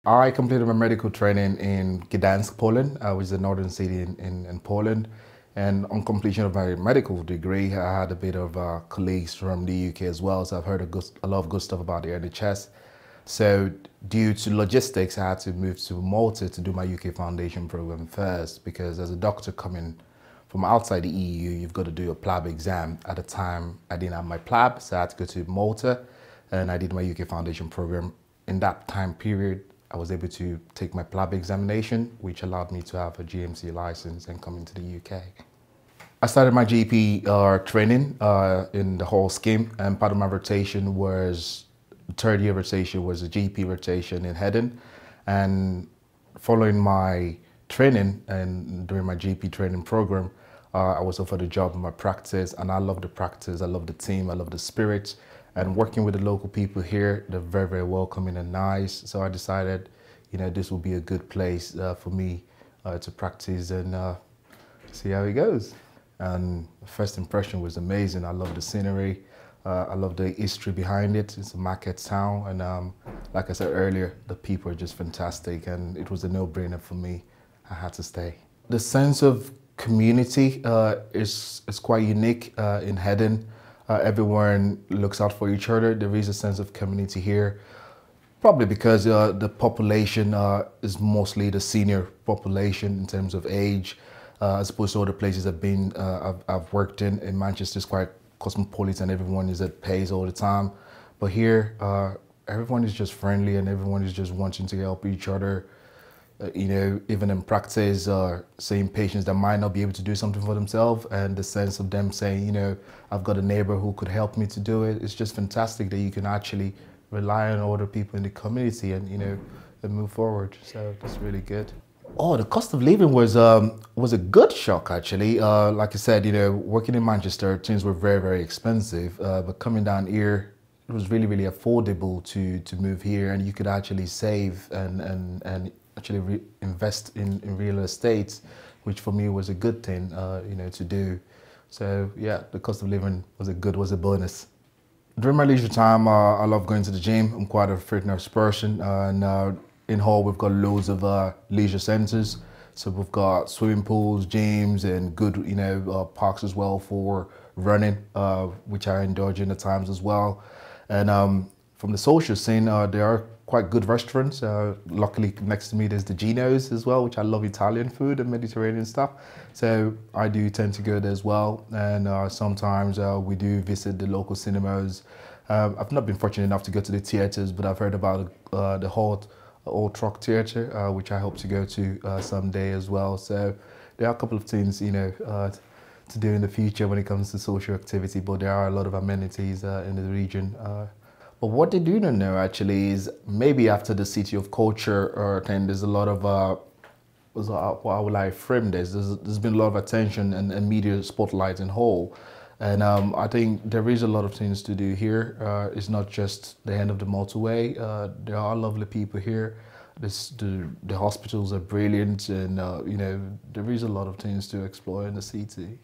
I completed my medical training in Gdansk, Poland, which is a northern city in Poland. And on completion of my medical degree, I had a bit of colleagues from the UK as well, so I've heard a lot of good stuff about the NHS. So due to logistics, I had to move to Malta to do my UK Foundation program first, because as a doctor coming from outside the EU, you've got to do a PLAB exam. At the time, I didn't have my PLAB, so I had to go to Malta, and I did my UK Foundation program. In that time period, I was able to take my PLAB examination, which allowed me to have a GMC license and come into the UK. I started my GP training in the whole scheme, and part of my rotation was, third year rotation was a GP rotation in Hedden. And following my training and during my GP training program, I was offered a job in my practice, and I love the practice, I love the team, I love the spirit. And working with the local people here, they're very, very welcoming and nice. So I decided, this will be a good place for me to practice and see how it goes. And the first impression was amazing. I love the scenery. I love the history behind it. It's a market town. And like I said earlier, the people are just fantastic. And it was a no-brainer for me. I had to stay. The sense of community is quite unique in Hedden. Everyone looks out for each other. There is a sense of community here, probably because the population is mostly the senior population in terms of age, as opposed to other places I've worked in. In Manchester, it's quite cosmopolitan. Everyone is at pace all the time, but here everyone is just friendly and everyone is just wanting to help each other. Even in practice, seeing patients that might not be able to do something for themselves, and the sense of them saying, I've got a neighbor who could help me to do it. It's just fantastic that you can actually rely on other people in the community and, and move forward. So that's really good. Oh, the cost of living was a good shock, actually. Like I said, working in Manchester, things were very, very expensive. But coming down here, it was really, really affordable to move here, and you could actually save and actually invest in real estate, which for me was a good thing, to do. So yeah, the cost of living was a bonus. During my leisure time, I love going to the gym. I'm quite a fitness person, and in Hull we've got loads of leisure centres. So we've got swimming pools, gyms, and good, parks as well for running, which I enjoy during the times as well. And from the social scene, there are quite good restaurants. Luckily, next to me there's the Geno's as well, which I love Italian food and Mediterranean stuff. So I do tend to go there as well. And sometimes we do visit the local cinemas. I've not been fortunate enough to go to the theatres, but I've heard about the Old Truck Theatre, which I hope to go to someday as well. So there are a couple of things, to do in the future when it comes to social activity, but there are a lot of amenities in the region. But what they do not know actually is maybe after the City of Culture thing, there's a lot of, how will I frame this? There's been a lot of attention and media spotlight in Hull. And I think there is a lot of things to do here. It's not just the end of the motorway. There are lovely people here. The hospitals are brilliant, and there is a lot of things to explore in the city.